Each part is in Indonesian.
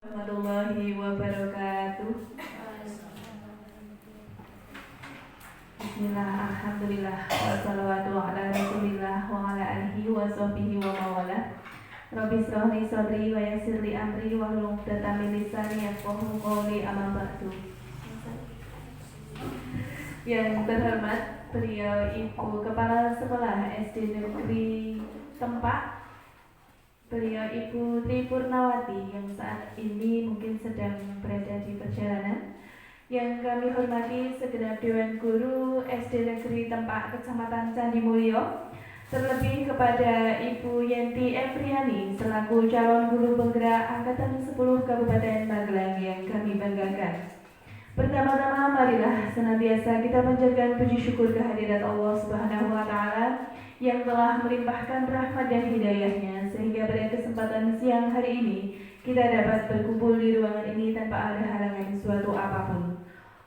Warahmatullahi wabarakatuh. Bismillah, alhamdulillah, wassalatu ala rasulillah wa ala alihi wa sahbihi wa mawala. Rabbi shrah li sadri wa yassir li amri wahlul 'uqdatam min lisani yafqahu qawli, amma ba'du. Yang terhormat beliau Ibu Kepala Sekolah SD Negeri Tempak, beliau Ibu Tri Purnawati yang saat ini mungkin sedang berada di perjalanan. Yang kami hormati segenap Dewan Guru SD Negeri Tempak Kecamatan Candi Mulyo, terlebih kepada Ibu Yenti Efriani selaku calon guru penggerak Angkatan 10 Kabupaten Magelang yang kami banggakan. Pertama-tama marilah senantiasa kita panjatkan puji syukur kehadirat Allah Subhanahu wa Ta'ala yang telah melimpahkan rahmat dan hidayahnya sehingga pada kesempatan siang hari ini kita dapat berkumpul di ruangan ini tanpa ada halangan suatu apapun.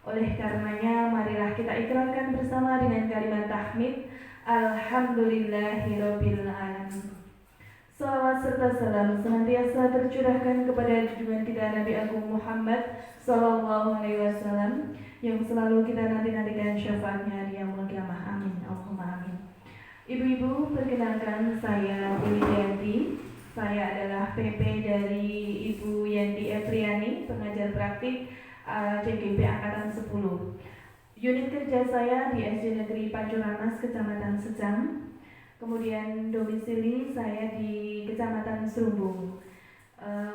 Oleh karenanya marilah kita ikrarkan bersama dengan kalimat tahmid Alhamdulillahirabbil alamin. Salawat serta salam senantiasa tercurahkan kepada junjungan kita Nabi Agung Muhammad Sallallahu Alaihi Wasallam yang selalu kita nanti-nantikan syafaatnya di yaumul qiyamah. Amin. Allahumma amin. Ibu-ibu, perkenalkan saya Yanti. Saya adalah PP dari Ibu Yenti Efriani, pengajar praktik CGP Angkatan 10. Unit kerja saya di SD Negeri Pancuranas, Kecamatan Secang. Kemudian domisili saya di Kecamatan Serumbung.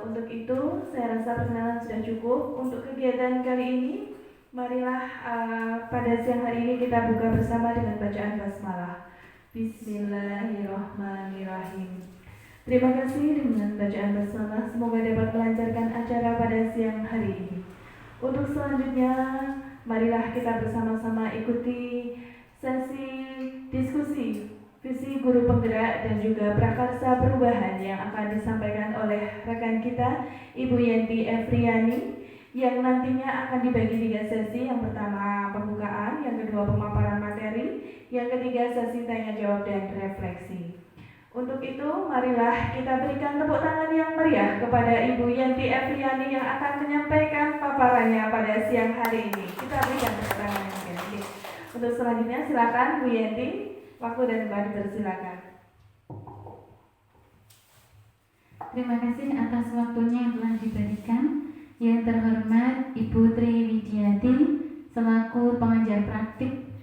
Untuk itu saya rasa perkenalan sudah cukup. Untuk kegiatan kali ini, marilah pada siang hari ini kita buka bersama dengan bacaan basmalah. Bismillahirrahmanirrahim. Terima kasih dengan bacaan basmalah. Semoga dapat melancarkan acara pada siang hari ini. Untuk selanjutnya, marilah kita bersama-sama ikuti sesi diskusi visi guru penggerak dan juga prakarsa perubahan yang akan disampaikan oleh rekan kita Ibu Yenti Efriani yang nantinya akan dibagi 3 sesi. Yang pertama pembukaan, yang kedua pemaparan materi, yang ketiga sesi tanya jawab dan refleksi. Untuk itu marilah kita berikan tepuk tangan yang meriah kepada Ibu Yenti Efriani yang akan menyampaikan paparannya pada siang hari ini. Kita berikan tepuk tangan yang meriah. Untuk selanjutnya silakan Bu Yenti. Waktu dan tempat dipersilakan. Terima kasih atas waktunya yang telah diberikan. Yang terhormat Ibu Tri Widiati selaku pengajar praktik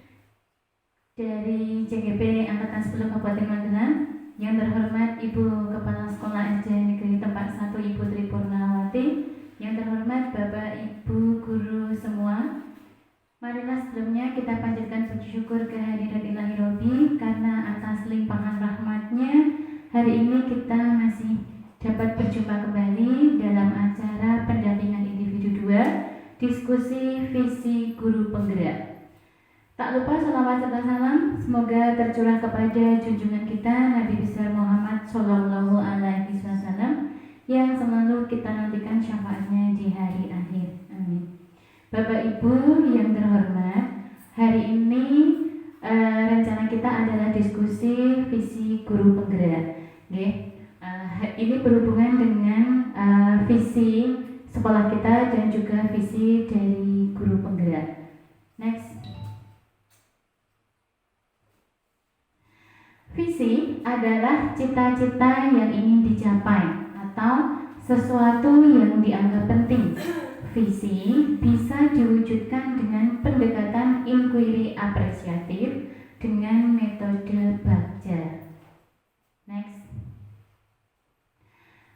dari CGP Angkatan 10 Kabupaten Magelang. Yang terhormat Ibu Kepala Sekolah SD Negeri Tempat 1 Ibu Tri Purnawati. Yang terhormat Bapak Ibu guru semua. Marilah sebelumnya kita panjatkan puji syukur kehadirat Ilahi Robbi karena atas limpahan rahmatnya hari ini kita masih dapat berjumpa kembali dalam acara pendampingan individu 2 diskusi visi guru penggerak. Tak lupa salawat serta salam semoga tercurah kepada junjungan kita Nabi besar Muhammad Sallallahu Alaihi Wasallam yang selalu kita nantikan syafaatnya di hari akhir. Amin. Bapak Ibu yang terhormat, hari ini rencana kita adalah diskusi visi guru penggerak. Ini berhubungan dengan visi sekolah kita dan juga visi dari guru penggerak. Next. Visi adalah cita-cita yang ingin dicapai atau sesuatu yang dianggap penting. Visi bisa diwujudkan dengan pendekatan inquiry apresiatif dengan metode Bagja. Next.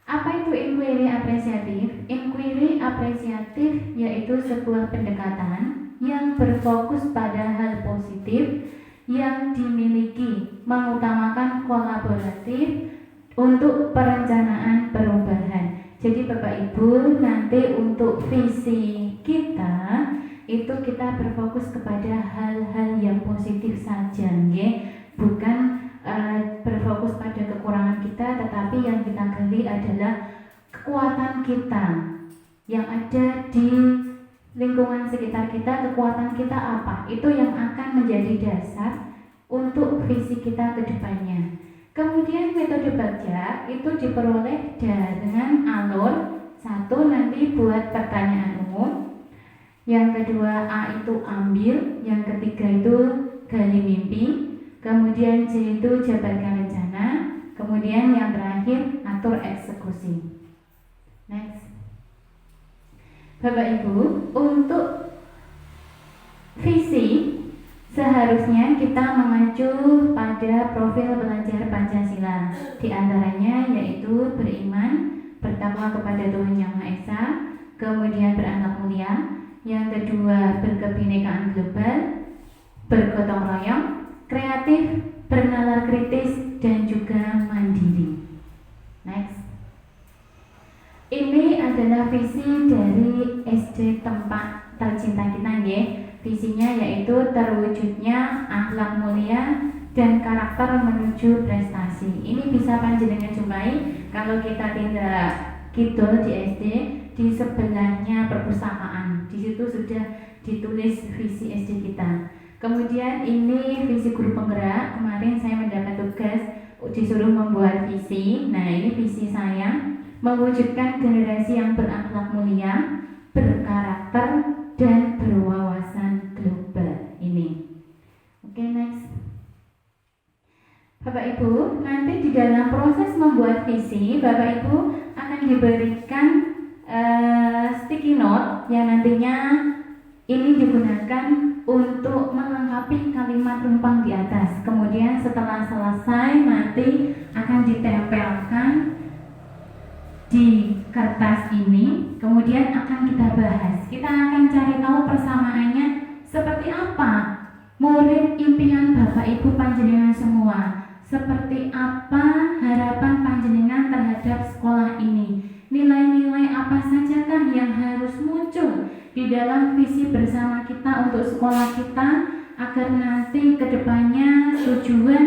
Apa itu inquiry apresiatif? Inquiry apresiatif yaitu sebuah pendekatan yang berfokus pada hal positif yang dimiliki, mengutamakan kolaboratif untuk perencanaan perubahan. Jadi Bapak Ibu, nanti untuk visi kita itu kita berfokus kepada hal-hal yang positif saja, bukan berfokus pada kekurangan kita, tetapi yang kita gali adalah kekuatan kita yang ada di lingkungan sekitar kita. Kekuatan kita apa? Itu yang akan menjadi dasar untuk visi kita ke depannya. Kemudian metode Bagja itu diperoleh dengan alur satu nanti buat pertanyaan umum, yang kedua A itu ambil, yang ketiga itu gali mimpi, kemudian C itu jabarkan rencana, kemudian yang terakhir atur eksekusi. Next. Bapak Ibu, untuk visi seharusnya kita mengacu pada profil belajar Pancasila. Di antaranya yaitu beriman, bertakwa kepada Tuhan Yang Maha Esa, kemudian berakhlak mulia, yang kedua berkebinekaan global, bergotong royong, kreatif, bernalar kritis, dan juga mandiri. Next. Ini adalah visi dari SD tempat tercinta kita ya. Visinya yaitu terwujudnya akhlak mulia dan karakter menuju prestasi. Ini bisa panjenengan jumpai kalau kita tindak kidul di SD, di sebelahnya perpustakaan. Di situ sudah ditulis visi SD kita. Kemudian ini visi guru penggerak. Kemarin saya mendapat tugas disuruh membuat visi. Nah, ini visi saya, mewujudkan generasi yang berakhlak mulia, berkarakter, dan berwawasan global. Ini. Oke, next. Bapak Ibu, nanti di dalam proses membuat visi, Bapak Ibu akan diberikan sticky note yang nantinya ini digunakan untuk melengkapi kalimat rumpang di atas. Kemudian setelah selesai nanti akan ditempelkan di kertas ini, kemudian akan kita bahas. Kita akan cari tahu persamaannya seperti apa murid impian Bapak Ibu panjenengan semua. Seperti apa harapan panjenengan terhadap sekolah ini? Nilai-nilai apa sajakah yang harus muncul di dalam visi bersama kita untuk sekolah kita agar nanti kedepannya tujuan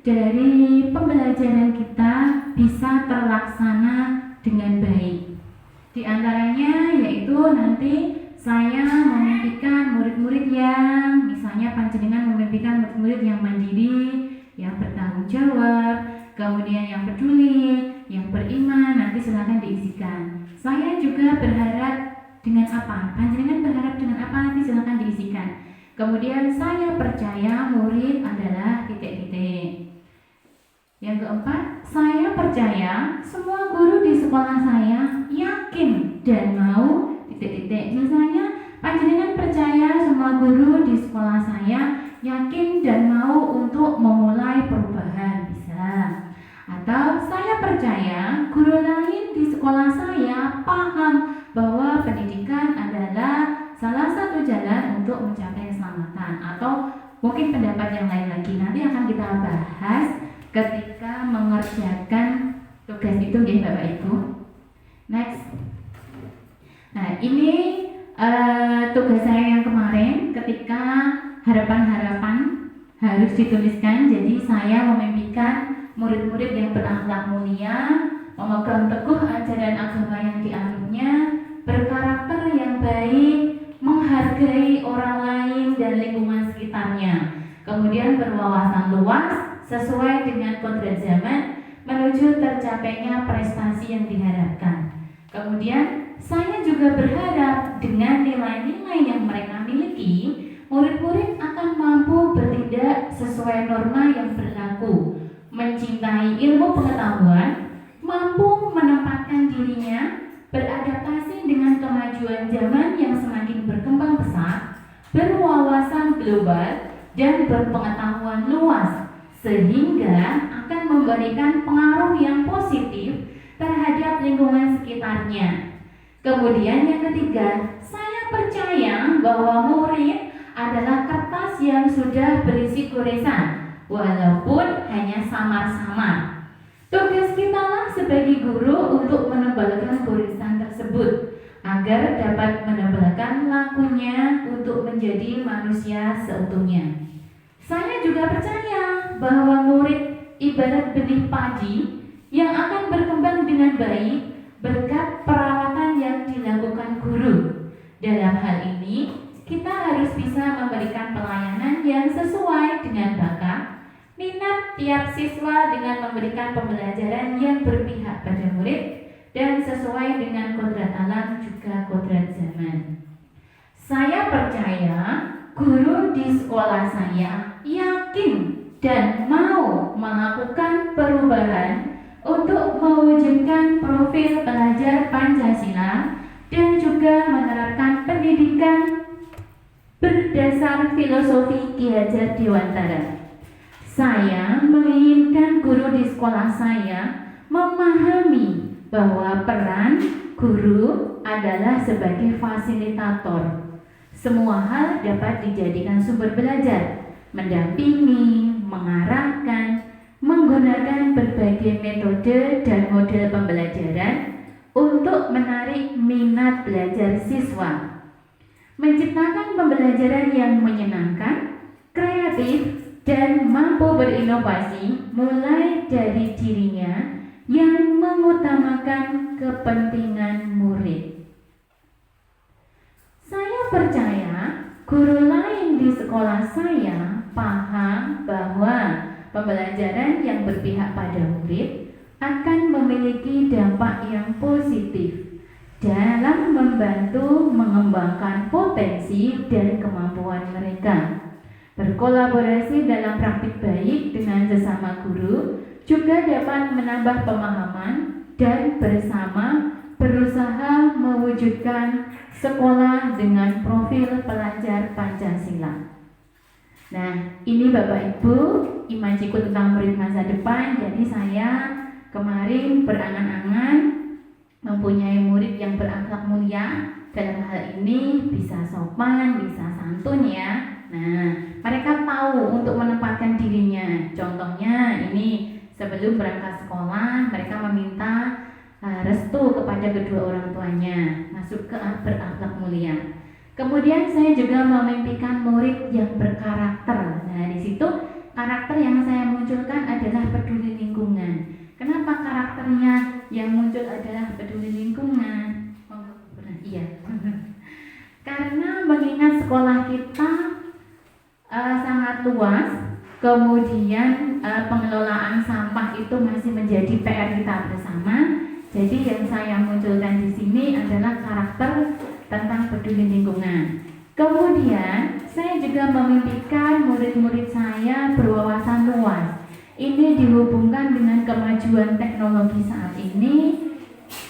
dari pembelajaran kita bisa terlaksana dengan baik. Di antaranya yaitu nanti saya memimpikan murid-murid yang misalnya panjenengan memimpikan murid-murid yang mandiri, yang bertanggung jawab, kemudian yang peduli, yang beriman, nanti silakan diisikan. Saya juga berharap dengan apa? Panjenengan berharap dengan apa? Nanti silakan diisikan. Kemudian saya percaya murid adalah titik-titik. Yang keempat, saya percaya semua guru di sekolah saya yakin dan mau titik-titik. Misalnya, panjenengan percaya semua guru di sekolah saya yakin dan mau untuk memulai perubahan, bisa. Atau saya percaya guru lain di sekolah saya paham bahwa pendidikan adalah salah satu jalan untuk mencapai keselamatan. Atau mungkin pendapat yang lain lagi nanti akan kita bahas ketika mengerjakan tugas itu ya Bapak Ibu. Next. Nah, ini tugas saya yang kemarin ketika harapan-harapan harus dituliskan. Jadi saya memimpikan murid-murid yang berakhlak mulia, memegang teguh ajaran agama yang dianutnya, berkarakter yang baik, menghargai orang lain dan lingkungan sekitarnya, kemudian berwawasan luas sesuai dengan kodrat zaman menuju tercapainya prestasi yang diharapkan. Kemudian saya juga berharap dengan nilai-nilai yang mereka miliki, murid-murid akan mampu bertindak sesuai norma yang berlaku, mencintai ilmu pengetahuan, mampu menempatkan dirinya, beradaptasi dengan kemajuan zaman yang semakin berkembang pesat, berwawasan global, dan berpengetahuan luas, sehingga akan memberikan pengaruh yang positif terhadap lingkungan sekitarnya. Kemudian yang ketiga, saya percaya bahwa murid adalah kertas yang sudah berisi goresan, walaupun hanya samar-samar. Tugas kita sebagai guru untuk menebalkan goresan tersebut agar dapat menebalkan lakunya untuk menjadi manusia seutuhnya. Saya juga percaya bahwa murid ibarat benih padi yang akan berkembang dengan baik berkat perawatan yang dilakukan guru. Dalam hal ini, kita harus bisa memberikan pelayanan yang sesuai dengan bakat, minat tiap siswa dengan memberikan pembelajaran yang berpihak pada murid, dan sesuai dengan kodrat alam juga kodrat zaman. Saya percaya guru di sekolah saya yakin dan mau melakukan perubahan untuk mewujudkan profil pelajar Pancasila dan juga menerapkan pendidikan berdasar filosofi Ki Hajar Dewantara. Saya menginginkan guru di sekolah saya memahami bahwa peran guru adalah sebagai fasilitator. Semua hal dapat dijadikan sumber belajar, mendampingi, mengarahkan, menggunakan berbagai metode dan model pembelajaran untuk menarik minat belajar siswa, menciptakan pembelajaran yang menyenangkan, kreatif, dan mampu berinovasi mulai dari dirinya yang mengutamakan kepentingan murid. Saya percaya guru lain di sekolah saya paham bahwa pembelajaran yang berpihak pada murid akan memiliki dampak yang positif dalam membantu mengembangkan potensi dan kemampuan mereka. Berkolaborasi dalam praktik baik dengan sesama guru juga dapat menambah pemahaman dan bersama berusaha mewujudkan sekolah dengan profil pelajar Pancasila. Nah, ini Bapak Ibu, imajiku tentang murid masa depan. Jadi saya kemarin berangan-angan mempunyai murid yang berakhlak mulia. Dalam hal ini bisa sopan, bisa santun ya. Nah, mereka tahu untuk menempatkan dirinya. Contohnya ini sebelum berangkat sekolah, mereka meminta restu kepada kedua orang tuanya masuk ke berakhlak mulia. Kemudian saya juga memimpikan murid yang berkarakter. Nah, di situ karakter yang saya munculkan adalah peduli lingkungan. Kenapa karakternya yang muncul adalah peduli lingkungan? Iya. Karena mengingat sekolah kita sangat luas, kemudian pengelolaan sampah itu masih menjadi PR kita bersama. Jadi yang saya munculkan di sini adalah karakter tentang peduli lingkungan. Kemudian saya juga memimpikan murid-murid saya berwawasan luas. Ini dihubungkan dengan kemajuan teknologi saat ini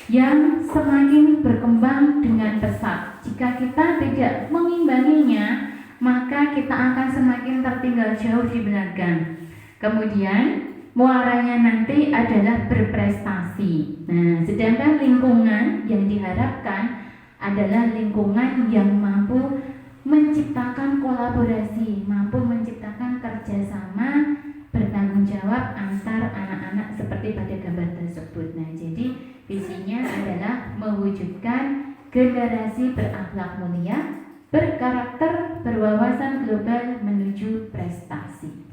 yang semakin berkembang dengan pesat. Jika kita tidak mengimbanginya, maka kita akan semakin tertinggal jauh di belakang. Kemudian muaranya nanti adalah berprestasi. Nah, sedangkan lingkungan yang diharapkan adalah lingkungan yang mampu menciptakan kolaborasi, mampu menciptakan kerjasama bertanggung jawab antar anak-anak seperti pada gambar tersebut. Nah, jadi visinya adalah mewujudkan generasi berakhlak mulia, berkarakter, berwawasan global menuju prestasi.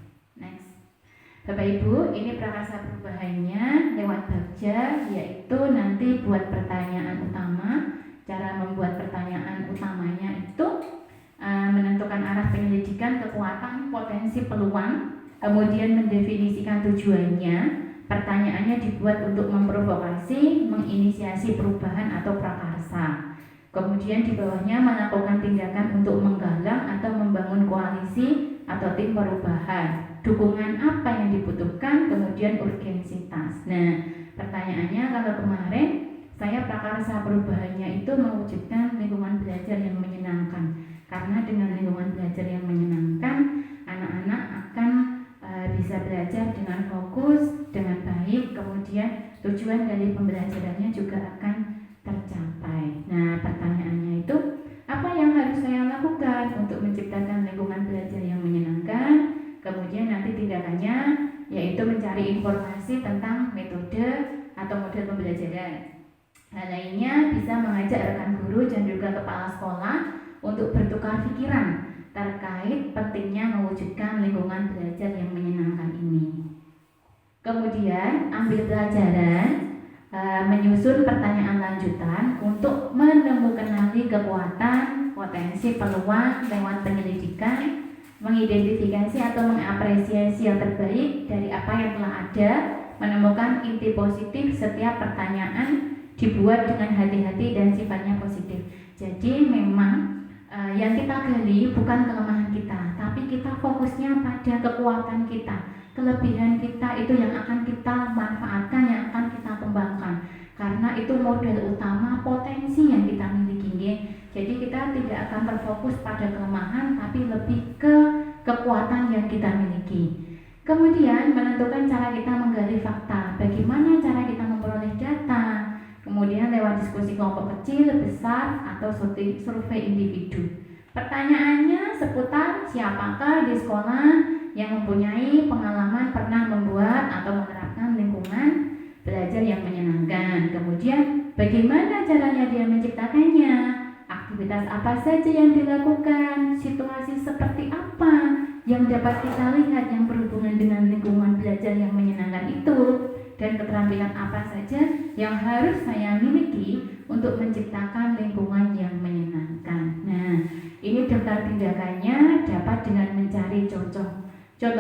Bapak Ibu, ini prakarsa perubahannya lewat bagja, yaitu nanti buat pertanyaan utama. Cara membuat pertanyaan utamanya itu menentukan arah penyelidikan, kekuatan, potensi, peluang, kemudian mendefinisikan tujuannya. Pertanyaannya dibuat untuk memprovokasi, menginisiasi perubahan atau prakarsa. Kemudian di bawahnya melakukan tindakan untuk menggalang atau membangun koalisi atau tim perubahan. Dukungan apa yang dibutuhkan, kemudian urgensitas. Nah, pertanyaannya kalau kemarin saya prakarsa perubahannya itu mewujudkan lingkungan belajar yang menyenangkan. Karena dengan lingkungan belajar yang menyenangkan, anak-anak akan bisa belajar dengan fokus, dengan baik, kemudian tujuan dari pembelajarannya juga akan tercapai. Nah, pertanyaannya itu, apa yang harus saya lakukan untuk menciptakan lingkungan belajar yang menyenangkan? Kemudian nanti tindakannya yaitu mencari informasi tentang metode atau model pembelajaran. Hal lainnya bisa mengajak rekan guru dan juga kepala sekolah untuk bertukar pikiran terkait pentingnya mewujudkan lingkungan belajar yang menyenangkan ini. Kemudian ambil pelajaran, menyusun pertanyaan lanjutan untuk menemukan kekuatan, potensi, peluang lewat penyelidikan, mengidentifikasi atau mengapresiasi yang terbaik dari apa yang telah ada, menemukan inti positif setiap pertanyaan dibuat dengan hati-hati dan sifatnya positif. Jadi memang yang kita gali bukan kelemahan kita, tapi kita fokusnya pada kekuatan kita, kelebihan kita itu yang akan kita manfaatkan, yang akan kita kembangkan. Karena itu modal utama potensi yang kita miliki. Jadi kita tidak akan terfokus pada kelemahan, tapi lebih ke kekuatan yang kita miliki. Kemudian menentukan cara kita menggali fakta, bagaimana cara kita memperoleh data, kemudian lewat diskusi kelompok kecil, besar, atau survei individu. Pertanyaannya seputar siapakah di sekolah yang mempunyai pengalaman pernah membuat atau menerapkan lingkungan belajar yang menyenangkan. Kemudian bagaimana caranya dia menciptakannya, aktivitas apa saja yang dilakukan, situasi seperti apa yang dapat kita lihat yang berhubungan dengan lingkungan belajar yang menyenangkan itu, dan keterampilan apa saja yang harus saya miliki untuk menciptakan lingkungan yang menyenangkan. Nah, ini daftar tindakannya dapat dengan mencari contoh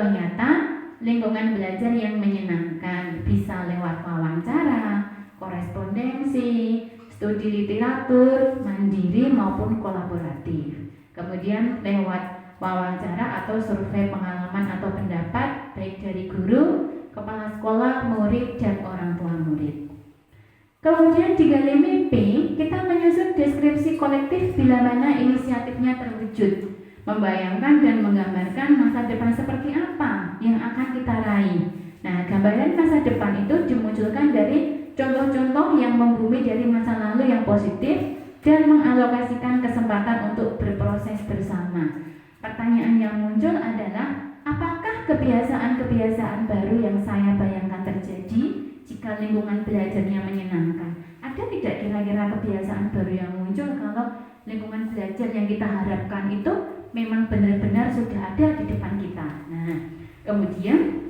nyata lingkungan belajar yang menyenangkan, bisa lewat wawancara, korespondensi, studi literatur, mandiri maupun kolaboratif. Kemudian lewat wawancara atau survei pengalaman atau pendapat baik dari guru, kepala sekolah, murid, dan orang tua murid. Kemudian di gali mimpi, kita menyusun deskripsi kolektif bila mana inisiatifnya terwujud, membayangkan dan menggambarkan masa depan seperti apa yang akan kita raih. Nah, gambaran masa depan itu dimunculkan dari contoh-contoh yang membumi dari masa lalu yang positif dan mengalokasikan kesempatan untuk berproses bersama. Pertanyaan yang muncul adalah, apakah kebiasaan-kebiasaan baru yang saya bayangkan terjadi jika lingkungan belajarnya menyenangkan? Ada tidak kira-kira kebiasaan baru yang muncul kalau lingkungan belajar yang kita harapkan itu memang benar-benar sudah ada di depan kita? Nah, kemudian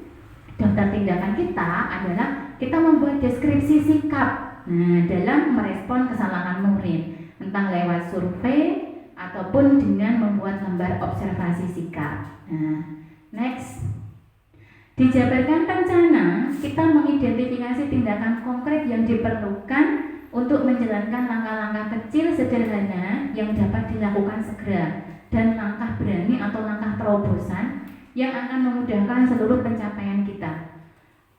daftar tindakan kita adalah kita membuat deskripsi sikap dalam merespon kesalahan murid, entah lewat survei ataupun dengan membuat lembar observasi sikap. Nah, next, dijabarkan rencana, kita mengidentifikasi tindakan konkret yang diperlukan untuk menjalankan langkah-langkah kecil sederhana yang dapat dilakukan segera, dan langkah berani atau langkah terobosan yang akan memudahkan seluruh pencapaian kita.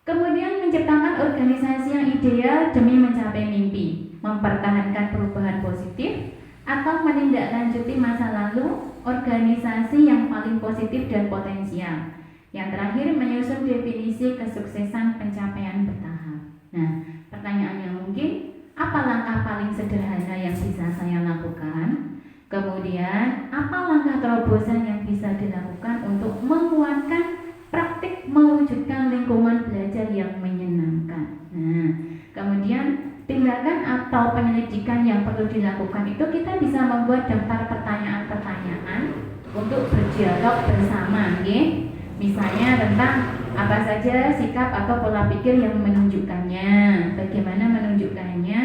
Kemudian menciptakan organisasi yang ideal demi mencapai mimpi, mempertahankan perubahan positif, atau menindaklanjuti masa lalu organisasi yang paling positif dan potensial. Yang terakhir, menyusun definisi kesuksesan pencapaian bertahap. Nah, pertanyaan yang mungkin, apa langkah paling sederhana yang bisa saya lakukan? Kemudian, apa langkah terobosan yang bisa dilakukan untuk menguatkan praktik mewujudkan lingkungan belajar yang menyenangkan? Nah, kemudian tindakan atau penyelidikan yang perlu dilakukan itu kita bisa membuat daftar pertanyaan-pertanyaan untuk berdialog bersama, okay? Misalnya tentang apa saja sikap atau pola pikir yang menunjukkannya, bagaimana menunjukkannya,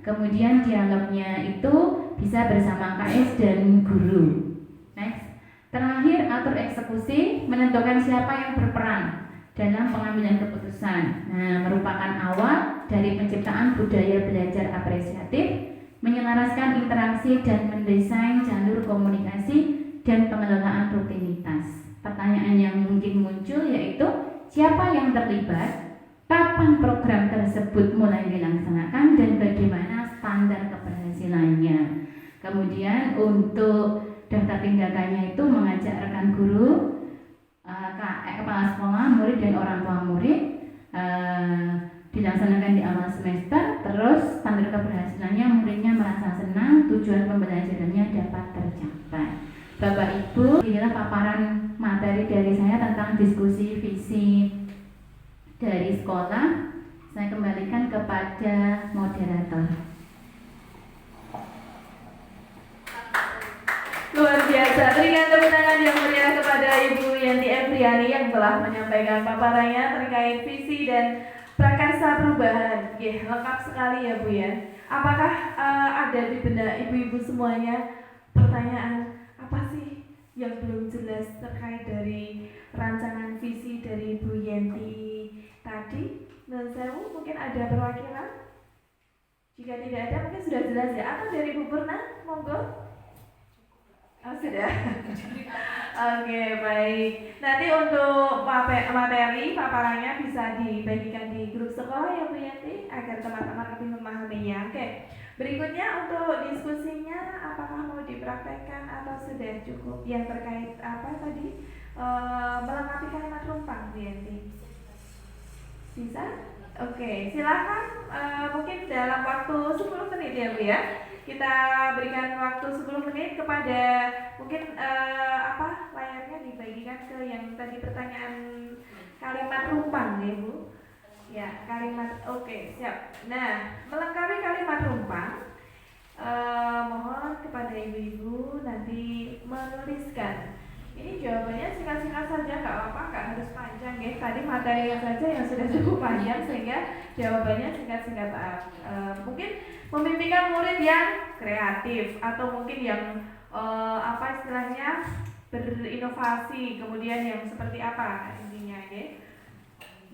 kemudian dialognya itu bisa bersama KS dan guru. Next, terakhir atur eksekusi, menentukan siapa yang berperan dalam pengambilan keputusan. Nah, merupakan awal dari penciptaan budaya belajar apresiatif, menyelaraskan interaksi dan mendesain jalur komunikasi dan pengelolaan rutinitas. Pertanyaan yang mungkin muncul yaitu, siapa yang terlibat, kapan program tersebut mulai dilaksanakan, dan bagaimana standar keberhasilannya. Kemudian untuk daftar tindakannya itu mengajak rekan guru, kepala sekolah, murid, dan orang tua murid, dilaksanakan di awal semester. Terus standar keberhasilannya, muridnya merasa senang, tujuan pembelajarannya dapat tercapai. Bapak Ibu, inilah paparan materi dari saya tentang diskusi visi dari sekolah. Saya kembalikan kepada moderator. Luar biasa, berikan tepuk tangan yang meriah kepada Ibu Yanti Efriani yang telah menyampaikan paparannya terkait visi dan prakarsa perubahan. Lengkap sekali ya Bu ya. Apakah ada di benak ibu-ibu semuanya pertanyaan, apa sih yang belum jelas terkait dari rancangan visi dari Bu Yanti tadi? Dan saya mungkin ada perwakilan? Jika tidak ada mungkin sudah jelas ya. Atau dari Bu Purna, monggo. Oh, sudah. Oke, baik. Nanti untuk materi paparannya bisa dibagikan di grup sekolah ya Bu Yanti agar teman-teman lebih memahaminya. Oke. Berikutnya untuk diskusinya apakah mau dipraktekkan atau sudah cukup yang terkait apa tadi melengkapi kalimat rumpang Bu Yanti? Bisa? Oke, silakan mungkin dalam waktu 10 menit ya Bu ya. Kita berikan waktu 10 menit kepada mungkin layarnya dibagikan ke yang tadi pertanyaan kalimat rumpang ya Bu. Ya, kalimat oke, siap. Nah, melengkapi kalimat rumpang mohon kepada ibu-ibu nanti menuliskan. Ini jawabannya singkat-singkat saja, nggak apa-apa, nggak harus panjang ya. Tadi materinya saja yang sudah cukup panjang sehingga jawabannya singkat-singkat. Mungkin memimpikan murid yang kreatif atau mungkin yang istilahnya berinovasi, kemudian yang seperti apa intinya ya.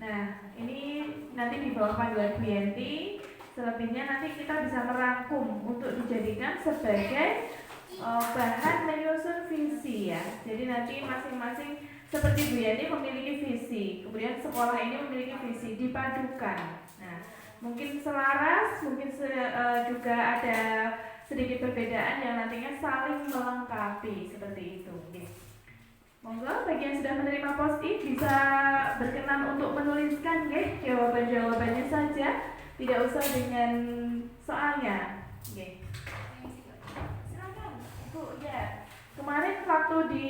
Nah, ini nanti di bawah panduan Bu Yanti. Selebihnya nanti kita bisa merangkum untuk dijadikan sebagai bahan menyusun visi ya. Jadi nanti masing-masing seperti Bu Yani memiliki visi, kemudian sekolah ini memiliki visi, dipadukan. Nah, mungkin selaras, mungkin juga ada sedikit perbedaan yang nantinya saling melengkapi seperti itu. Oke. Monggo bagi yang sudah menerima post-it bisa berkenan untuk menuliskan ya jawaban-jawabannya saja, tidak usah dengan soalnya. Oke. Ya, kemarin waktu di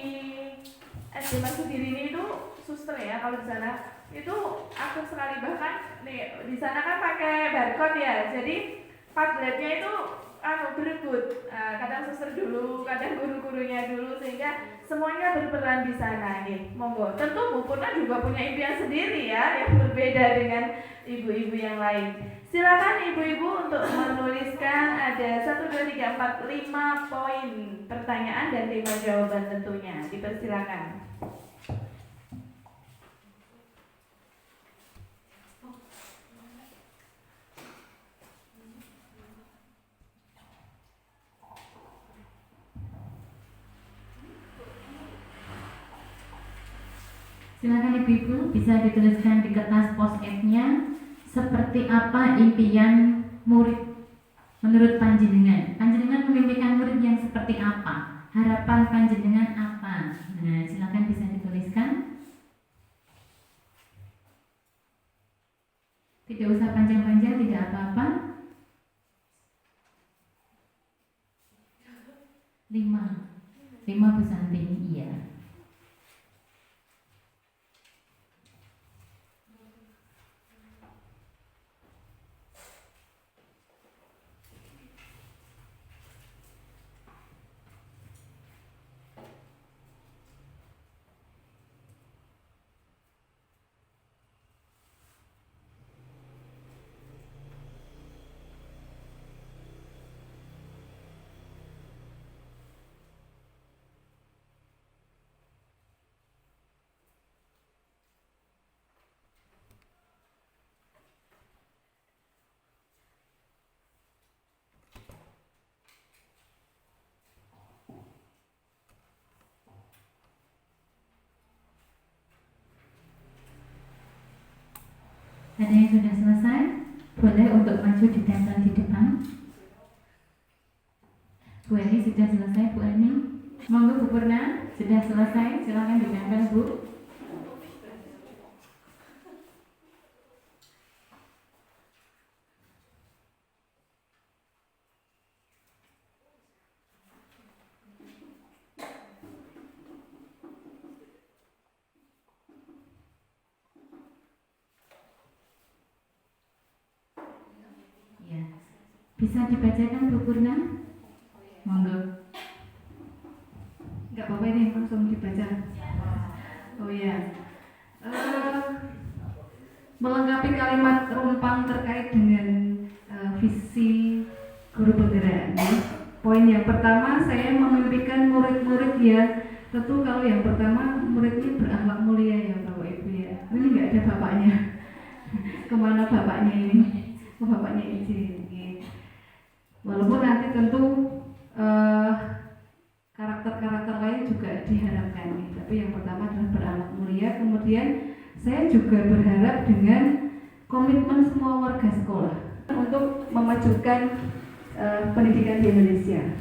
SD Masudirini itu suster ya kalau di sana itu aktif sekali, bahkan nih di sana kan pakai barcode ya, jadi Padletnya itu berebut, kadang suster dulu, kadang guru-gurunya dulu, sehingga semuanya berperan di sana nih. Monggo. Tentu Bu Purna juga punya impian sendiri ya, yang berbeda dengan ibu-ibu yang lain. Silakan ibu-ibu untuk menuliskan, ada 1, 2, 3, 4, 5 poin pertanyaan dan 5 jawaban tentunya. Dipersilakan. Silakan ibu-ibu bisa dituliskan di kertas post-it-nya seperti apa impian murid menurut panjenengan. Panjenengan memimpikan murid yang seperti apa? Harapan panjenengan apa? Nah, silakan bisa dituliskan. Tidak usah panjang-panjang, tidak apa-apa. 5 Bu Santi, iya. Ada yang sudah selesai? Boleh untuk maju ditempel di depan. Bu Eni sudah selesai, Bu Eni. Monggo Bu Purna, sudah selesai, silakan ditempel Bu. Bisa dibacakan Bu Purna? Monggo. Enggak apa-apa ini langsung dibaca. Oh ya. Melengkapi kalimat rumpang terkait dengan visi guru penggerak. Poin yang pertama, saya memimpikan murid-murid ya. Tentu kalau yang pertama muridnya berakhlak mulia ya Bapak Ibu ya. Ini enggak ada bapaknya. Kemana bapaknya ini? Oh, bapaknya izin. Walaupun nanti tentu eh, karakter-karakter lain juga diharapkan nih. Tapi yang pertama adalah berakhlak mulia. Kemudian saya juga berharap dengan komitmen semua warga sekolah untuk memajukan pendidikan di Indonesia.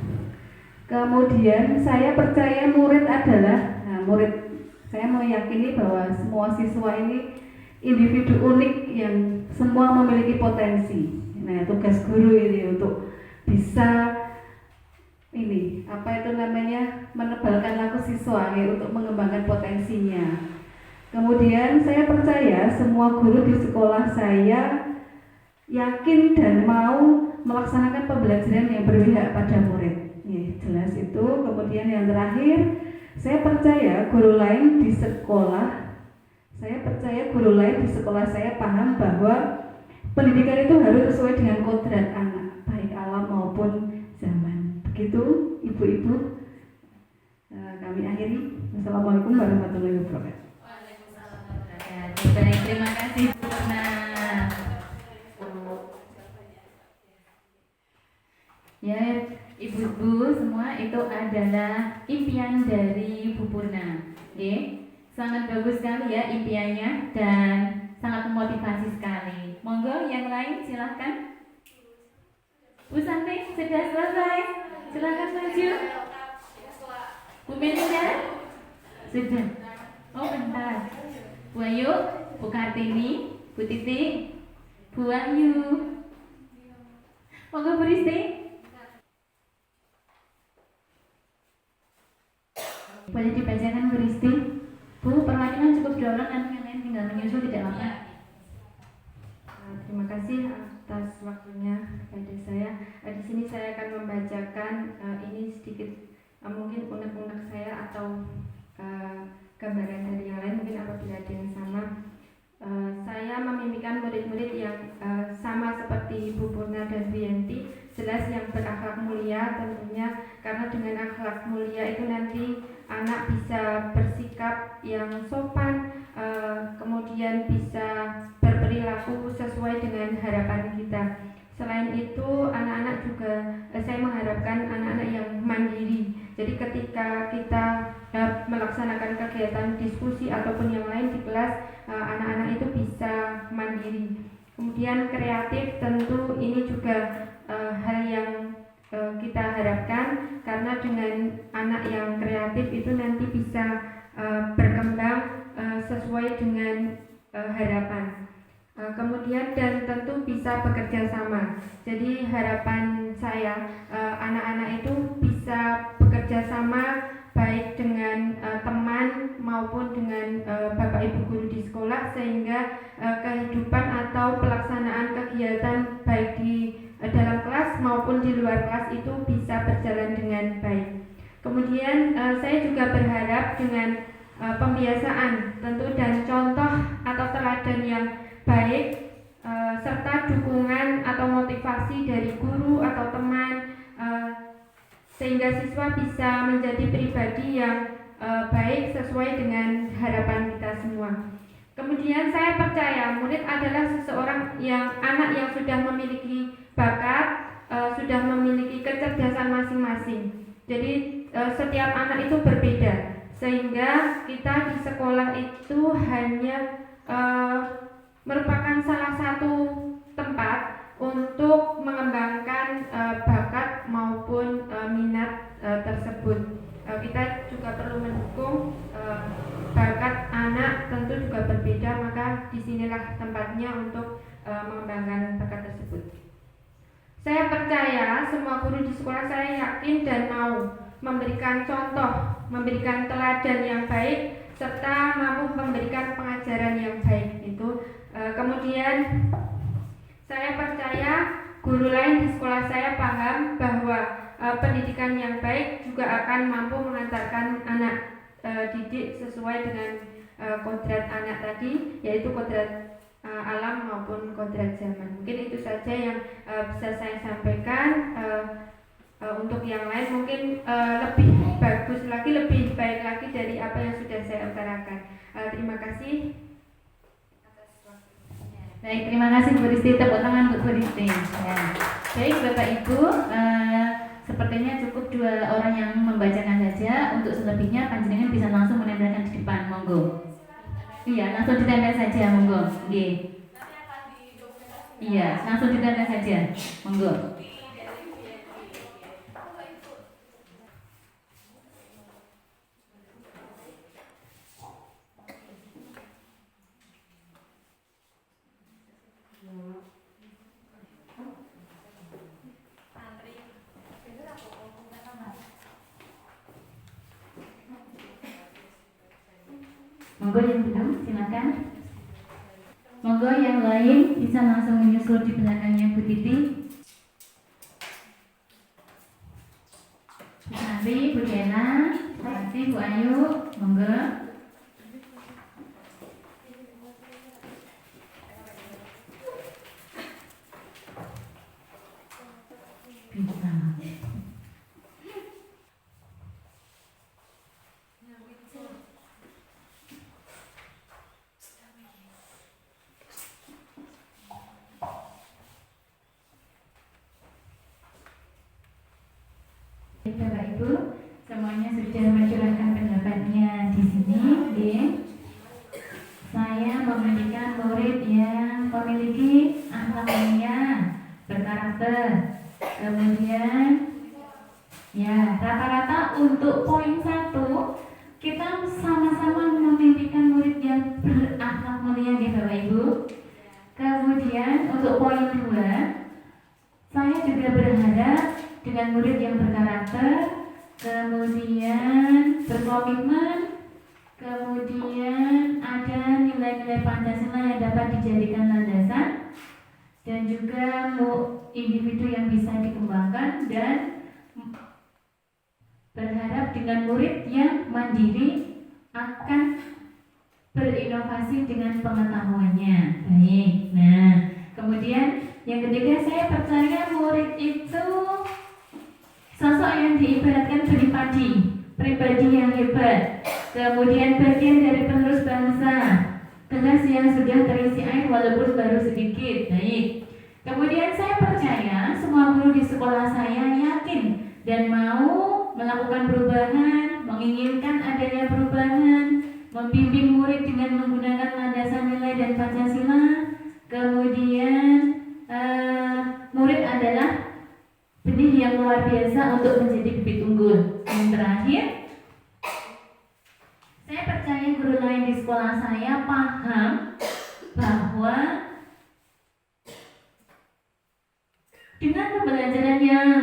Kemudian saya percaya murid adalah, saya meyakini bahwa semua siswa ini individu unik yang semua memiliki potensi. Nah, tugas guru ini untuk bisa menebalkan laku siswa ya, untuk mengembangkan potensinya. Kemudian saya percaya semua guru di sekolah saya yakin dan mau melaksanakan pembelajaran yang berpihak pada murid. Ya, jelas itu. Kemudian yang terakhir, saya percaya guru lain di sekolah saya paham bahwa pendidikan itu harus sesuai dengan kodrat anak, baik alam maupun zaman. Begitu, ibu-ibu. Kami akhiri. Wassalamualaikum warahmatullahi wabarakatuh. Waalaikumsalam warahmatullahi wabarakatuh. Baik, terima kasih Bu Purna. Ya, ibu-ibu semua, itu adalah impian dari Bu Purna. Oke, sangat bagus sekali ya impiannya dan sangat memotivasi sekali. Monggo yang lain silahkan. Bu Santi sudah selesai, silahkan maju. Bu Melinda sudah. Oh bentar. Bu Ayu, Bu Kartini, Bu Titi, Bu Ayu. Monggo Bu Risti. Boleh dibacakan Bu Risti. Bu, perwakilan cukup 2 orang, nanti yang lain tinggal menyusul, tidak apa-apa. Terima kasih atas waktunya kepada saya. Di sini saya akan membacakan ini sedikit mungkin unek-unek saya atau gambaran dari yang lain, mungkin apabila ada yang sama. Saya memimpikan murid-murid yang sama seperti Bu Purna dan Bu Yanti, jelas yang berakhlak mulia tentunya, karena dengan akhlak mulia itu nanti anak bisa bersikap yang sopan, kemudian bisa berperilaku sesuai dengan harapan kita. Selain itu, anak-anak juga saya mengharapkan anak-anak yang mandiri. Jadi ketika kita melaksanakan kegiatan diskusi ataupun yang lain di kelas, anak-anak itu bisa mandiri. Kemudian kreatif, tentu ini juga hal yang kita harapkan, karena dengan anak yang kreatif itu nanti bisa berkembang sesuai dengan harapan. Kemudian dan tentu bisa bekerja sama. Jadi harapan saya anak-anak itu bisa bekerja sama, baik dengan teman maupun dengan bapak ibu guru di sekolah, sehingga kehidupan atau pelaksanaan kegiatan baik di dalam kelas maupun di luar kelas itu bisa berjalan dengan baik. Kemudian saya juga berharap dengan pembiasaan tentu dan contoh atau teladan yang baik, serta dukungan atau motivasi dari guru atau teman, sehingga siswa bisa menjadi pribadi yang baik sesuai dengan harapan kita semua. Kemudian saya percaya murid adalah anak yang sudah memiliki bakat, sudah memiliki kecerdasan masing-masing. Jadi setiap anak itu berbeda, sehingga kita di sekolah itu hanya merupakan salah satu tempat untuk mengembangkan bakat maupun minat tersebut. Kita juga perlu mendukung bakat anak, tentu juga berbeda, maka disinilah tempatnya untuk mengembangkan bakat tersebut. Saya percaya semua guru di sekolah saya yakin dan mau memberikan contoh, memberikan teladan yang baik, serta mampu memberikan pengajaran yang baik itu. Kemudian saya percaya guru lain di sekolah saya paham bahwa pendidikan yang baik juga akan mampu mengantarkan anak didik sesuai dengan kodrat anak tadi, yaitu kodrat alam maupun kodrat zaman. Mungkin itu saja yang bisa saya sampaikan. Untuk yang lain mungkin lebih bagus lagi, lebih baik lagi dari apa yang sudah saya utarakan. Terima kasih atas waktunya. Baik, terima kasih Bu Risti. Tepuk tangan untuk Bu Risti. Ya. Baik, Bapak Ibu, sepertinya cukup 2 orang yang membacakan saja. Untuk selebihnya panjenengan bisa langsung menempelkan di depan, monggo. Iya, langsung ditempel saja, monggo. Nggih. Iya, langsung ditempel saja, monggo. Monggo yang belum, silakan. Monggo yang lain bisa langsung menyusul di belakangnya Bu Titi. Bu Sari, Bu Dena, terima kasih Bu Ayu, monggo. Bisa. Bapak Ibu, semuanya sudah mencurahkan pendapatnya di sini. Saya memberikan murid yang memiliki akhlak mulia, berkarakter. Kemudian, ya rata-rata untuk poin 1 kita sama-sama memimpikan murid yang berakhlak mulia, ya Bapak Ibu. Kemudian untuk poin 2, saya juga berharap dengan murid yang berkarakter, kemudian berkomitmen, kemudian ada nilai-nilai Pancasila yang dapat dijadikan landasan, dan juga individu yang bisa dikembangkan, dan berharap dengan murid yang mandiri akan berinovasi dengan pengetahuannya. Baik, nah kemudian yang ketiga, saya percaya murid itu sosok yang diibaratkan pribadi yang hebat, kemudian bagian dari penerus bangsa, gelas yang sudah terisi air walaupun baru sedikit. Baik. Kemudian saya percaya semua guru di sekolah saya yakin dan mau melakukan perubahan, menginginkan adanya perubahan, membimbing murid dengan menggunakan landasan nilai dan Pancasila. Kemudian murid adalah benih yang luar biasa untuk menjadi bibit unggul. Yang terakhir, saya percaya guru lain di sekolah saya paham bahwa dengan pembelajaran yang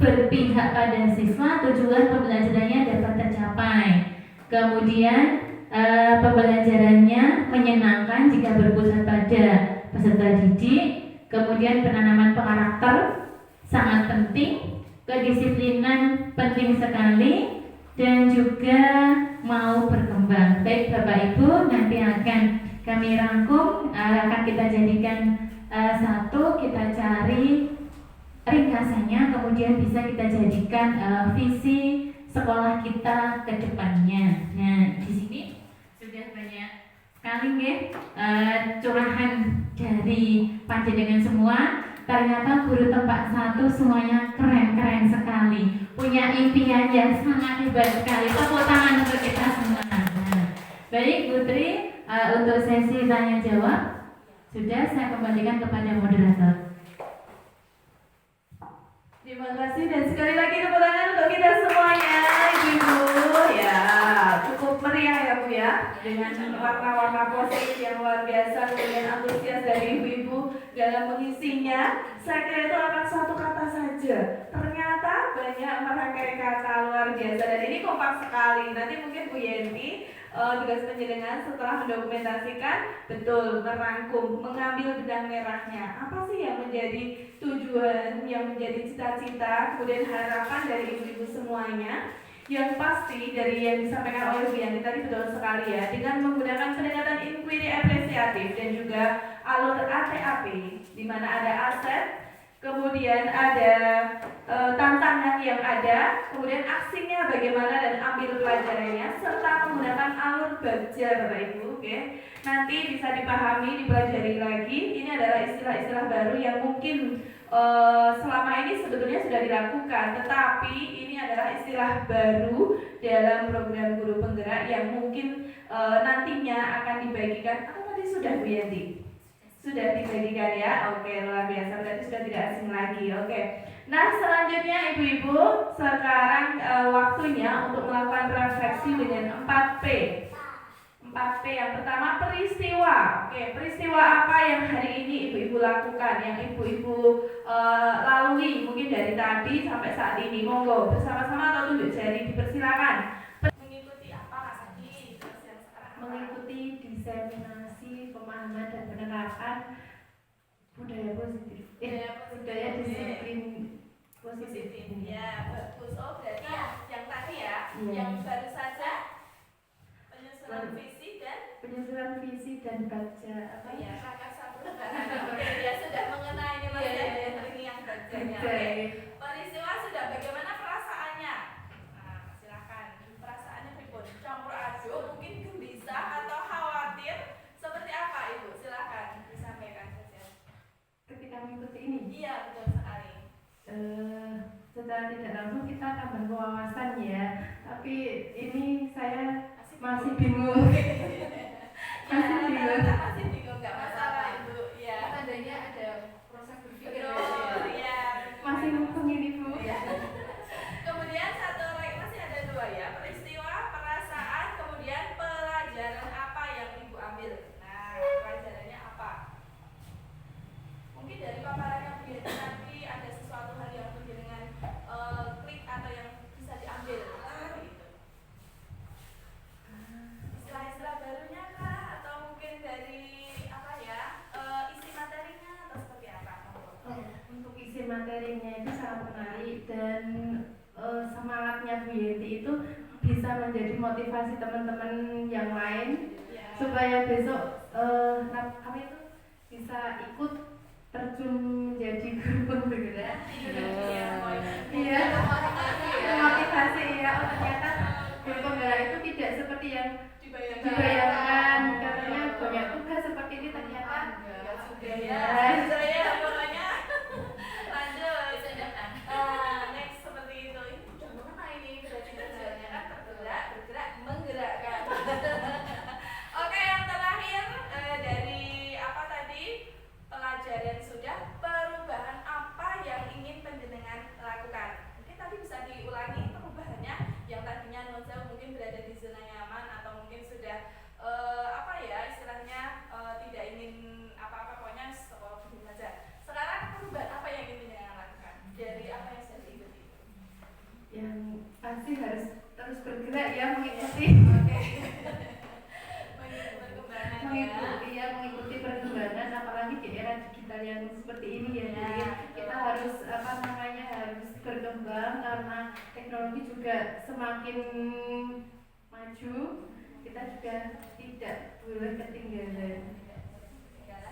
berpihak pada siswa, tujuan pembelajarannya dapat tercapai. Kemudian pembelajarannya menyenangkan jika berpusat pada peserta didik. Kemudian penanaman karakter sangat penting, kedisiplinan penting sekali, dan juga mau berkembang. Baik Bapak Ibu, nanti akan kami rangkum, akan kita jadikan satu, kita cari ringkasannya, kemudian bisa kita jadikan visi sekolah kita ke depannya. Nah, di sini sudah banyak sekali curahan dari panjenengan semua. Ternyata guru tempat 1 semuanya keren-keren sekali, punya impian yang sangat hebat sekali. Tepuk tangan untuk kita semua. Nah, baik Putri, untuk sesi tanya jawab sudah, saya kembalikan kepada moderator. Terima kasih, dan sekali lagi tepuk tangan untuk kita semuanya, Ibu-ibu. Ya, cukup meriah ya Bu ya, dengan warna-warna positif yang luar biasa, kemudian antusias dari ibu-ibu dalam mengisinya. Saya kira itu akan satu kata saja, ternyata banyak merangkai kata luar biasa, dan ini kompak sekali. Nanti mungkin Bu Yenti tugas penjenengan setelah mendokumentasikan betul, merangkum, mengambil benang merahnya. Apa sih yang menjadi tujuan, yang menjadi cita-cita, kemudian harapan dari ibu-ibu semuanya. Yang pasti dari yang disampaikan oleh Bu Yanti tadi betul sekali ya, dengan menggunakan pendekatan inquiry apresiatif dan juga alur ATAP, di mana ada aset, kemudian ada tantangan yang ada, kemudian aksinya bagaimana dan ambil pelajarannya, serta menggunakan alur baja Bapak Ibu. Oke. Nanti bisa dipahami, dipelajari lagi. Ini adalah istilah-istilah baru yang mungkin selama ini sebetulnya sudah dilakukan, tetapi ini adalah istilah baru dalam program guru penggerak yang mungkin nantinya akan dibagikan. Atau tadi sudah Bu Yanti? Sudah dibagikan ya? Oke, luar biasa, berarti sudah tidak asing lagi. Oke. Nah, selanjutnya Ibu-ibu, sekarang waktunya untuk melakukan refleksi dengan 4P. 4P yang pertama peristiwa. Oke, peristiwa apa yang hari ini ibu-ibu lakukan, yang ibu-ibu lalui mungkin dari tadi sampai saat ini. Monggo bersama-sama atau tunjuk jari, dipersilakan. Mengikuti apa lagi? Mengikuti diseminasi pemahaman dan penerapan budaya positif. Budaya disiplin positif. Ya, bagus. Oh, berarti yang tadi ya, yang baru saja penyusunan visi dan baca apa ya, kakak perubahan. Oke, dia sudah mengenai ini Mas ya, ini yang bacanya. Oke. Peristiwa sudah, bagaimana perasaannya? Nah, silakan. Perasaannya pripun? Campur aduk, mungkin gelisah atau khawatir. Seperti apa Ibu? Silakan disampaikan saja. ketika mengikuti ini. Iya, betul sekali. Secara tidak langsung kita tambah wawasan ya, tapi ini saya masih bingung. Masih bingung. Masih bingung, nggak masalah Ibu. Ya. Tandanya ada proses berpikir. Betul, ya. Masih mumpung ini Bu. Kemudian satu lagi, masih ada dua ya, peristiwa, perasaan, kemudian pelajaran apa yang Ibu ambil. Nah, pelajarannya apa? Mungkin dari paparannya Bu Yenti nanti ada sesuatu hal yang dengan klik atau yang bisa diambil seperti itu. Istilah-istilah barunya kah, atau mungkin dari apa ya, isi materinya atau seperti apa? Untuk isi materinya itu sangat menarik dan semangatnya Bu Yenti itu bisa menjadi motivasi teman-teman yang lain Ya. supaya besok apa itu bisa ikut terjun menjadi guru penggerak. Iya, motivasi ya. Oh, ternyata guru penggerak itu tidak seperti yang dibayangkan, katanya banyak tugas seperti ini, ternyata Saya pokoknya lanjut. Next seperti itu. Ini udah mengenai ini, berarti kerjanya kan tergerak, bergerak, menggerakkan. Oke, yang terakhir dari apa tadi, pelajaran sudah, perubahan apa yang ingin penjenengan lakukan? Mungkin tadi bisa diulangi perubahannya, yang tadinya non-self mungkin berada di zona nyaman, atau mungkin sudah apa ya istilahnya, tidak ingin apa-apa, pokoknya sekolah begini saja. Sekarang perubahan apa yang ingin penjenengan lakukan dari apa yang sudah diikuti? yang pasti harus terus bergerak ya, mengikuti Oke. mengikuti perkembangan, apalagi di era digital yang seperti ini ya. Jadi kita harus harus berkembang karena teknologi juga semakin maju, kita juga tidak boleh ketinggalan.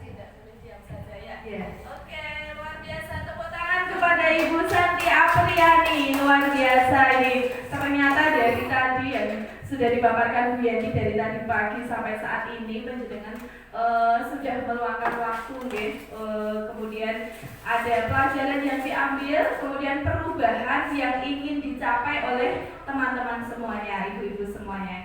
Tidak boleh diam saja ya. Ya. Oke, luar biasa, tepuk tangan kepada Ibu Santi Apriani. Luar biasa ini. Ternyata dari tadi yang sudah dipaparkan Bu Yanti dari tadi pagi sampai saat ini penjenengan sudah meluangkan waktu kemudian ada pelajaran yang diambil, kemudian perubahan yang ingin dicapai oleh teman-teman semuanya, ibu-ibu semuanya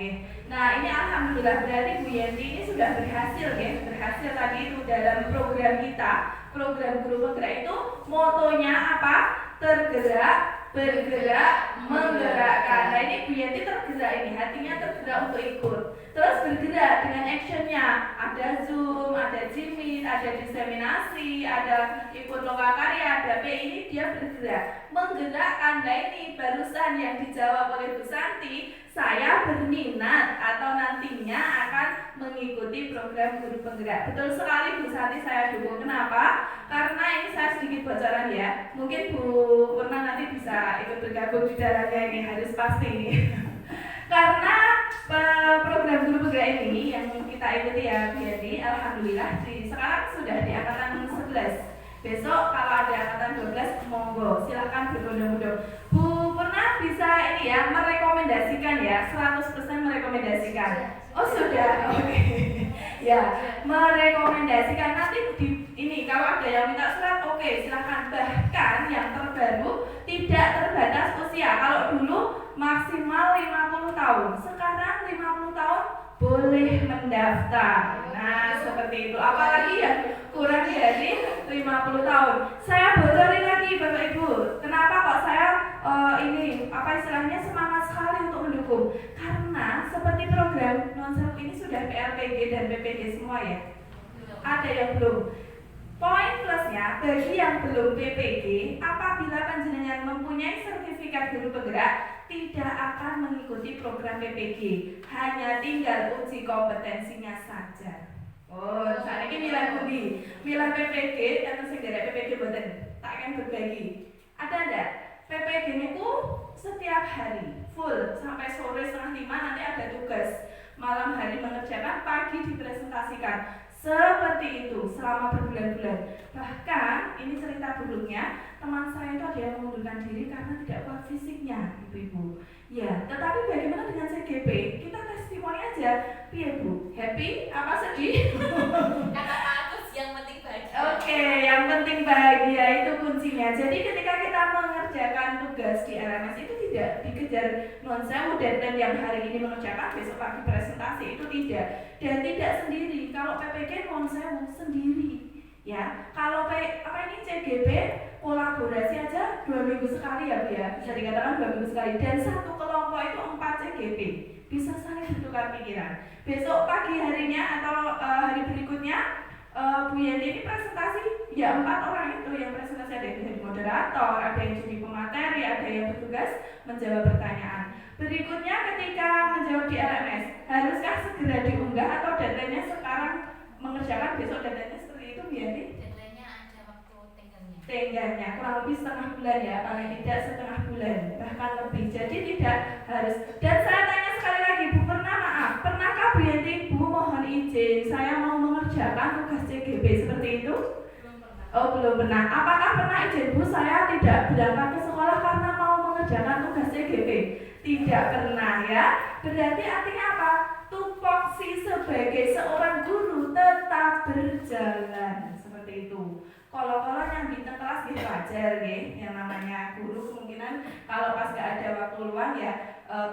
Nah, ini alhamdulillah berarti Bu Yanti ini sudah berhasil berhasil tadi itu dalam program kita, program guru penggerak itu motonya apa? Tergerak, bergerak, menggerakkan. Nah, ini Bu Yanti tergerak, ini hatinya tergerak untuk ikut. Terus bergerak dengan actionnya, ada Zoom, ada Jimmy, ada diseminasi, ada ikut lokakarya, ada P, ini dia bergerak, menggerakkan. Nah, ini barusan yang dijawab oleh Bu Santi, saya berminat atau nantinya akan mengikuti program guru penggerak. Betul sekali Bu Santi, saya dukung. Kenapa? Karena ini saya sedikit bocoran ya. Mungkin Bu Purna nanti bisa ikut bergabung di dalamnya, ini harus pasti ini. Karena program guru penggerak ini yang kita ikuti ya Bu Yenti, alhamdulillah sekarang sudah di angkatan 11. Besok kalau ada angkatan 12 monggo silakan berbondong-bondong. Bu Purna bisa ini ya merekomendasikan ya 100% merekomendasikan. Oh sudah, oke. Ya, merekomendasikan nanti ini kalau ada yang minta surat, oke silahkan. Bahkan yang terbaru tidak terbatas usia. Kalau dulu maksimal 50 tahun, sekarang 50 tahun boleh mendaftar. Nah seperti itu. Apalagi yang kurang dari 50 tahun. Saya bocorin lagi Bapak Ibu. Kenapa kok saya ini apa istilahnya semangat sekali untuk mendukung? Karena seperti program non-self ini sudah PLPG dan PPG semua ya. Ada yang belum. Poin plusnya bagi yang belum PPG, apabila panjenengan mempunyai sertifikat guru penggerak, tidak akan mengikuti program PPG, hanya tinggal uji kompetensinya saja. Oh, saat ini milah PPG atau segera PPG boten, tak akan berbagi. Ada enggak? PPG niku setiap hari full sampai sore 4:30 nanti ada tugas. Malam hari mengerjakan, pagi dipresentasikan. Seperti itu selama berbulan-bulan. Bahkan ini cerita buruknya, teman saya itu ada yang mengundurkan diri karena tidak kuat fisiknya, ibu-ibu. Ya, tetapi bagaimana dengan CGP? Kita testimoni aja. Iya Bu, happy? Apa sedih? Kata Pak Agus yang penting bahagia. Oke, yang penting bahagia itu kuncinya. Jadi ketika kita mengerjakan tugas di LMS itu tidak dikejar non-sewu deadline yang hari ini mengerjakan, besok pagi presentasi, itu tidak. Dan tidak sendiri. Kalau PPG non-sewu sendiri. Ya, kalau CGP kolaborasi aja 2 minggu sekali ya Bu ya, bisa dikatakan 2 minggu sekali. Dan satu kelompok itu 4 CGP, bisa saling bertukar pikiran. Besok pagi harinya atau hari berikutnya Bu Yanti ini presentasi, ya 4 orang itu yang presentasi, ada yang jadi moderator, ada yang jadi pemateri, ada yang bertugas menjawab pertanyaan. Berikutnya ketika menjawab di LMS, haruskah segera diunggah atau deadline-nya sekarang mengerjakan, besok deadline-nya seperti itu Bu Yanti? Deadline-nya ada waktu Tengganya kurang lebih setengah bulan ya, paling tidak setengah bulan, bahkan lebih. Jadi tidak harus. Dan saya tanya sekali lagi, Bu, pernahkah Bu Yanti, Bu mohon izin, saya mau mengerjakan tugas CGP seperti itu? belum pernah. Oh belum pernah. Apakah pernah izin Bu, saya tidak berangkat ke sekolah karena mau mengerjakan tugas CGP? Tidak pernah ya. Berarti artinya apa? Tupoksi sebagai seorang guru tetap berjalan seperti itu. Kalau yang di kelas gitu wajar ya, yang namanya guru kemungkinan kalau pas gak ada waktu luang ya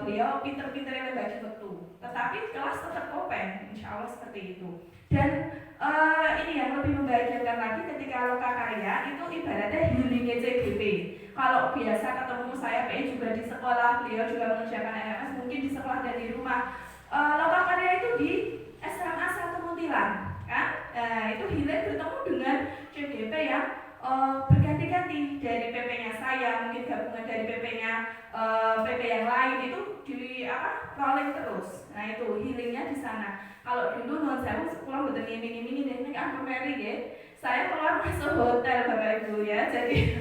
beliau pinter-pinternya bagi waktu. Tetapi kelas tetap open, insya Allah seperti itu. Dan ini yang lebih membahagiakan lagi ketika Loka Karya itu ibaratnya healingnya CGP. Kalau biasa ketemu saya PE juga di sekolah, beliau juga mengerjakan LMS mungkin di sekolah dan di rumah. Loka Karya itu di SMA 1 Muntilan. Kan? Itu healing bertemu dengan CGP yang berganti-ganti, dari PP-nya saya, mungkin gabungan dari PP-nya PP yang lain, itu di rolling terus. Nah itu healingnya di sana. Kalau dulu non saya pulang betul ini deh, ini kan Mary deh. Saya keluar masuk hotel Bapak Ibu ya. Jadi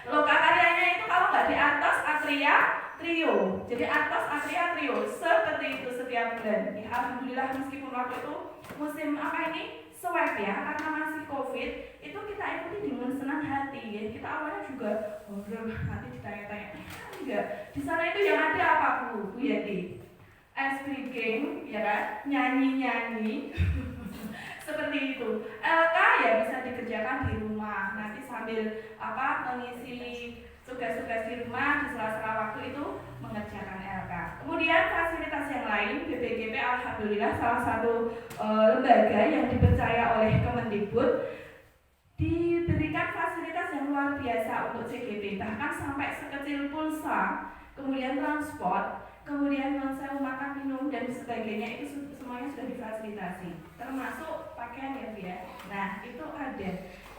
Loka Karyanya itu kalau nggak di atas Atria Trio. Jadi atas Atria Trio seperti itu setiap bulan. Ya, alhamdulillah meskipun waktu itu musim swab ya, karena masih COVID, itu kita ikuti dengan senang hati ya. Kita awalnya juga nanti ditanya-tanya, enggak. Di sana itu yang ada apa Bu Yati? Ice breaking, ya kan? Nyanyi-nyanyi. Seperti itu. LK ya bisa dikerjakan di rumah. Nanti sambil mengisi tugas-tugas di rumah, di sela-sela waktu itu mengerjakan LK. Kemudian fasilitas yang lain, BPGP alhamdulillah salah satu lembaga yang dipercaya oleh Kemendikbud, diberikan fasilitas yang luar biasa untuk CGP, bahkan sampai sekecil pulsa, kemudian transport, kemudian non-sewu makan minum dan sebagainya, itu semuanya sudah difasilitasi, termasuk pakaian ya Bu ya. Nah itu ada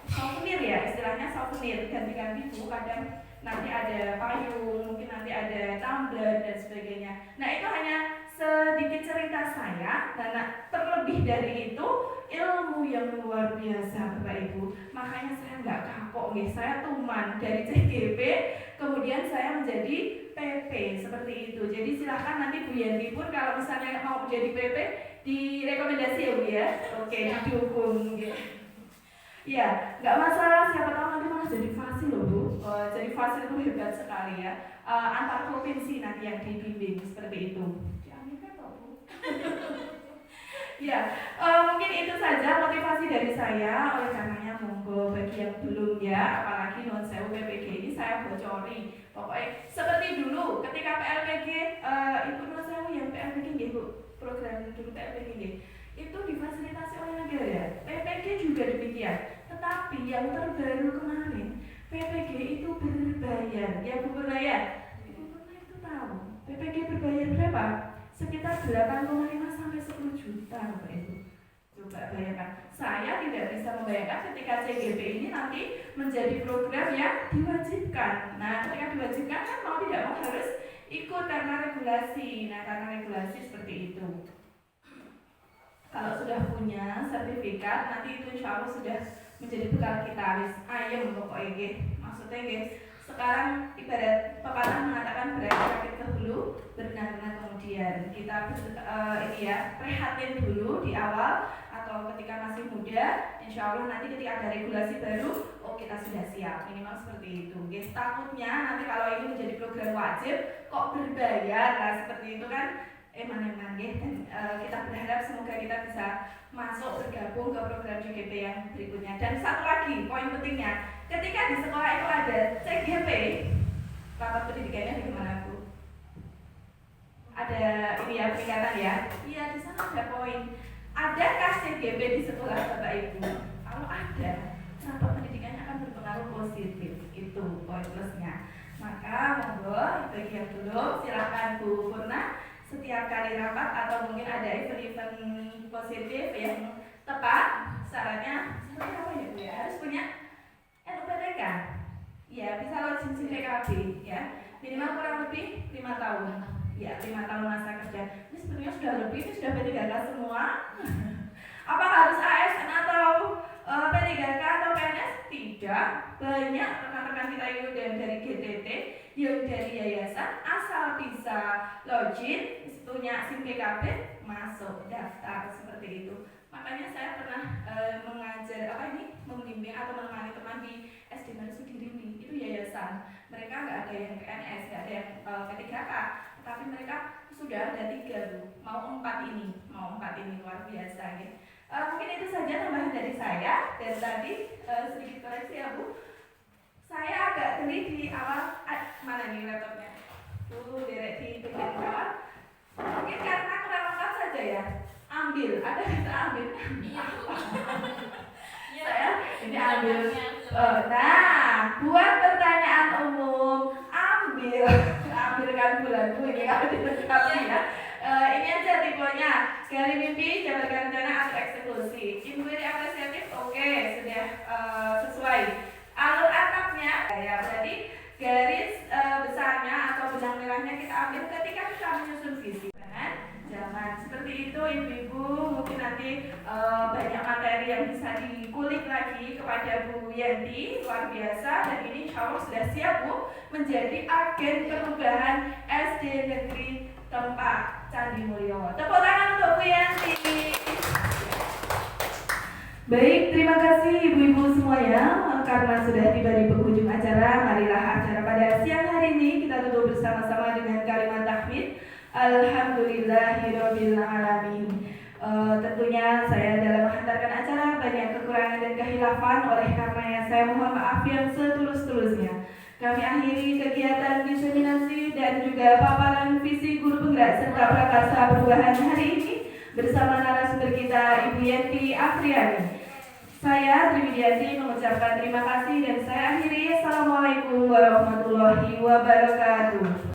souvenir ya, istilahnya souvenir, ganti-ganti Bu, kadang nanti ada payung, mungkin nanti ada tumbler dan sebagainya. Nah itu hanya sedikit cerita saya, dan terlebih dari itu ilmu yang luar biasa Bapak Ibu. Makanya saya nggak kapok nih, saya tuman dari CGP, kemudian saya menjadi PP seperti itu. Jadi silahkan nanti Bu Yanti pun kalau misalnya mau menjadi PP direkomendasi ya Bu ya. Oke, didukung gitu. Ya, nggak masalah, siapa tahu nanti malah jadi fasil loh Bu. Jadi fasil itu hebat sekali ya. Antar provinsi nanti yang dibimbing seperti itu. Diaminkan toh Bu. Ya, mungkin itu saja motivasi dari saya. Oleh karenanya monggo bagi yang belum ya, apalagi non sewu PPG ini saya bocori. Pokoknya seperti dulu ketika PLPG, Ibu non sewu yang PLPG nggih Bu, program dulu PLPG itu difasilitasi oleh negara. PPG juga demikian. Tetapi yang terbaru kemarin PPG itu berbayar. Ya Bu Purna ya? Ibu Purna itu tahu PPG berbayar berapa? Sekitar 8,5 sampai 10 juta Bapak Ibu. Coba bayangkan, saya tidak bisa membayangkan ketika CGP ini nanti menjadi program yang diwajibkan. Nah, ketika diwajibkan kan mau tidak mau harus ikut karena regulasi. Nah, karena regulasi seperti itu. Kalau sudah punya sertifikat, nanti itu insya Allah sudah menjadi bekal kita. Ayam pokoknya, maksudnya guys. Sekarang ibarat pepatah mengatakan berakit ke hulu, berenang-renang kemudian. Kita ini ya, prihatin dulu di awal atau ketika masih muda. Insya Allah nanti ketika ada regulasi baru, oh kita sudah siap. Minimal seperti itu. Guys, takutnya nanti kalau ini menjadi program wajib, kok berbayar? Nah seperti itu kan. Eman-eman ya, dan kita berharap semoga kita bisa masuk bergabung ke program CGP yang berikutnya. Dan satu lagi poin pentingnya, ketika di sekolah itu ada CGP, rapat pendidikannya di mana Bu? Ada ini ya peningkatan ya? Iya di sana ada poin. Adakah CGP di sekolah Bapak Ibu? Kalau ada, rapat pendidikannya akan berpengaruh positif. Itu poin plusnya. Maka monggo bagi yang belum silakan Bu Purna. Setiap kali rapat atau mungkin ada event-event positif yang tepat, syaratnya seperti apa ya Bu ya? Harus punya NUPTK ya, bisa login PKB ya, minimal kurang lebih 5 tahun ya, 5 tahun masa kerja. Ini sebenarnya sudah lebih, ini sudah P3K semua. Apa harus ASN atau P3K atau PNS? Tidak, banyak rekan-rekan kita itu dari GTT yang dari yayasan, asal bisa login, punya SIM PKB, masuk daftar seperti itu. Makanya saya pernah mengajar membimbing atau menemani teman di SD Marsudirini, itu yayasan. Mereka nggak ada yang PNS, nggak ada yang P3K, tetapi mereka sudah ada 3 Bu, mau 4 ini luar biasa ya. Mungkin itu saja tambahan dari saya. Dan tadi sedikit koreksi ya Bu, saya agak geli di awal. Mana nih laptopnya? Tuh direct di bagian bawah. Mungkin karena kurang lengkap saja ya. Ambil, ada kita ambil. Saya ini ambil. Nah, buat pertanyaan umum, ambilkan bulanku ini kalau dilengkapi ya. Ini aja tipenya, gali mimpi, jabarkan rencana atau eksekusi. Inquiry apresiatif, oke, sudah sesuai. Alur atapnya, ya berarti garis besarnya atau benang merahnya kita ambil ketika kita menyusun visi. Jangan seperti itu ibu-ibu, mungkin nanti banyak materi yang bisa dikulik lagi kepada Bu Yanti, luar biasa. Dan ini insya Allah sudah siap Bu menjadi agen perubahan SD Negeri Tempak Candi Mulyo. Tepuk tangan untuk Bu Yanti. Baik, terima kasih ibu-ibu semuanya. Karena sudah tiba di penghujung acara, marilah acara pada siang hari ini kita tutup bersama-sama dengan kalimat tahmid. Alhamdulillahirabbil alamin. Tentunya saya dalam menghantarkan acara banyak kekurangan dan kehilafan, oleh karenanya saya mohon maaf yang setulus-tulusnya. Kami akhiri kegiatan diseminasi dan juga paparan visi guru penggerak serta prakarsa perubahan hari ini bersama narasumber kita Ibu Yanti Afriani. Saya Triwidianti mengucapkan terima kasih dan saya akhiri. Assalamualaikum warahmatullahi wabarakatuh.